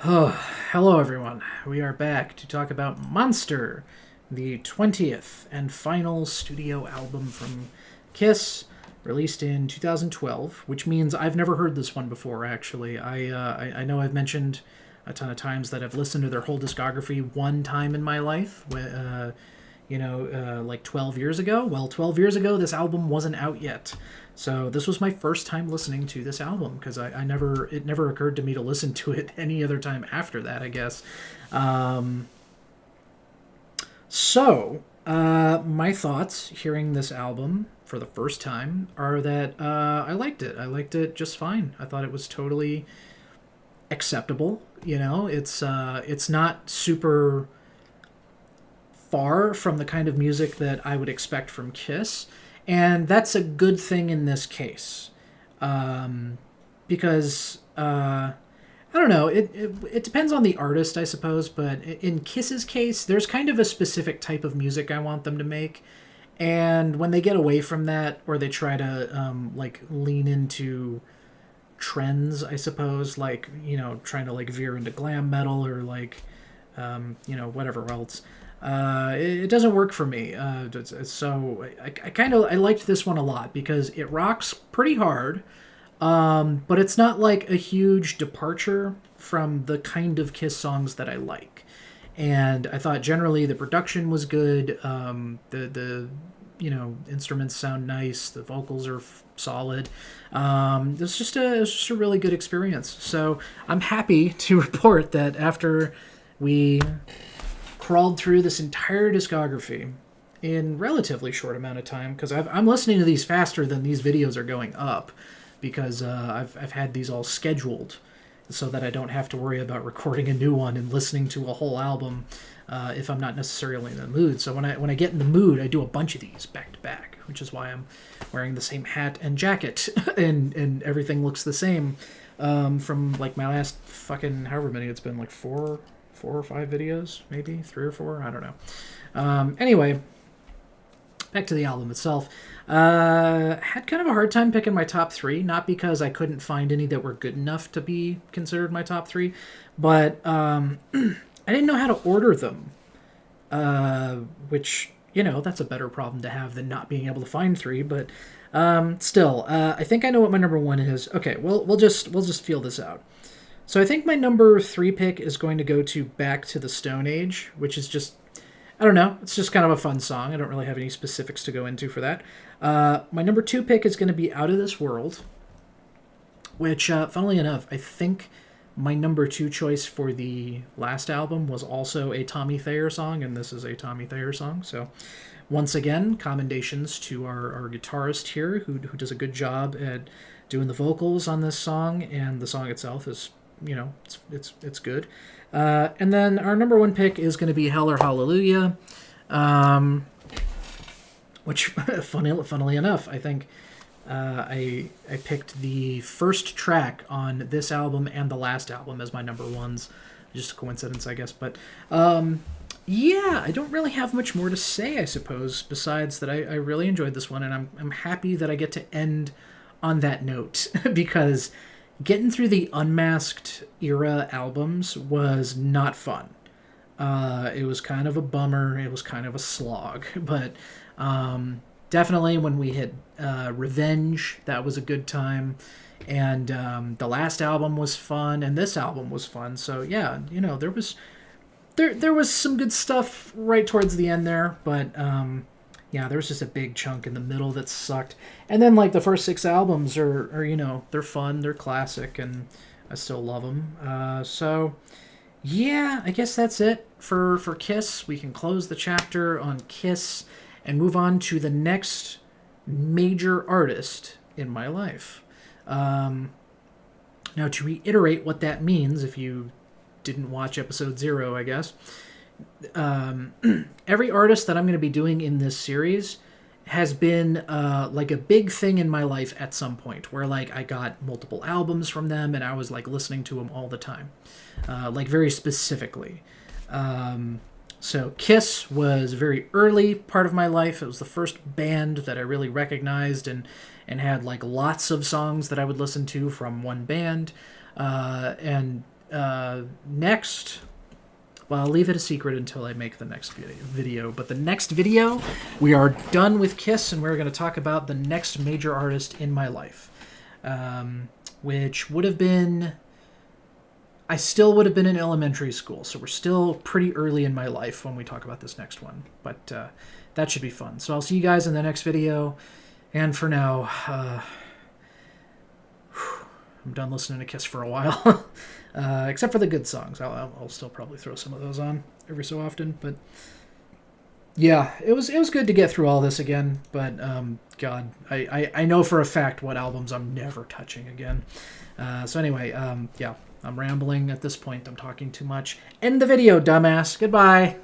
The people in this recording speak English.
Oh, hello everyone. We are back to talk about Monster, the 20th and final studio album from Kiss, released in 2012, which means I've never heard this one before, actually. I know I've mentioned a ton of times that I've listened to their whole discography one time in my life, like 12 years ago. Well, 12 years ago, this album wasn't out yet. So this was my first time listening to this album because it never occurred to me to listen to it any other time after that, I guess. Um, my thoughts hearing this album for the first time are that I liked it. I liked it just fine. I thought it was totally acceptable. It's not super far from the kind of music that I would expect from Kiss, and that's a good thing in this case, because I don't know. It depends on the artist, I suppose, but in Kiss's case, there's kind of a specific type of music I want them to make, and when they get away from that, or they try to like lean into trends, I suppose, like trying to like veer into glam metal or like whatever else. It doesn't work for me. So I liked this one a lot because it rocks pretty hard, but it's not like a huge departure from the kind of Kiss songs that I like. And I thought generally the production was good. The instruments sound nice. The vocals are solid. It's just a really good experience. So I'm happy to report that after we crawled through this entire discography in relatively short amount of time, because I'm listening to these faster than these videos are going up, because I've had these all scheduled so that I don't have to worry about recording a new one and listening to a whole album if I'm not necessarily in the mood. So when I get in the mood, I do a bunch of these back to back, which is why I'm wearing the same hat and jacket and everything looks the same from like my last fucking however many it's been, like four or five videos, maybe three or four, I don't know. Anyway, back to the album itself. Had kind of a hard time picking my top three, not because I couldn't find any that were good enough to be considered my top three, but I didn't know how to order them, which that's a better problem to have than not being able to find three. But still, I think I know what my number one is. Okay, well we'll just feel this out. So I think my number three pick is going to go to Back to the Stone Age, which is just, I don't know, it's just kind of a fun song. I don't really have any specifics to go into for that. My number two pick is going to be Out of This World, which, funnily enough, I think my number two choice for the last album was also a Tommy Thayer song, and this is a Tommy Thayer song. So once again, commendations to our guitarist here, who does a good job at doing the vocals on this song, and the song itself is it's good. And then our number one pick is going to be Hell or Hallelujah, which funnily enough, I think I picked the first track on this album and the last album as my number ones. Just a coincidence, I guess. But yeah, I don't really have much more to say, I suppose, besides that I really enjoyed this one, and I'm happy that I get to end on that note because getting through the Unmasked era albums was not fun. It was kind of a bummer. It was kind of a slog. But definitely when we hit Revenge, that was a good time. And the last album was fun, and this album was fun. So yeah, there was some good stuff right towards the end there, but yeah, there was just a big chunk in the middle that sucked. And then like the first six albums are they're fun, they're classic, and I still love them. So yeah, I guess that's it for Kiss. We can close the chapter on Kiss and move on to the next major artist in my life. Now, to reiterate what that means, if you didn't watch episode 0, I guess, every artist that I'm going to be doing in this series has been like a big thing in my life at some point, where like I got multiple albums from them and I was like listening to them all the time, like very specifically. So Kiss was a very early part of my life. It was the first band that I really recognized and had like lots of songs that I would listen to from one band. And next... Well, I'll leave it a secret until I make the next video. But the next video, we are done with Kiss, and we're going to talk about the next major artist in my life. Which would have been... I still would have been in elementary school, so we're still pretty early in my life when we talk about this next one. But that should be fun. So I'll see you guys in the next video. And for now, I'm done listening to Kiss for a while. Except for the good songs. I'll still probably throw some of those on every so often. But yeah, it was good to get through all this again. But God, I know for a fact what albums I'm never touching again. So anyway, yeah, I'm rambling at this point. I'm talking too much. End the video, dumbass. Goodbye.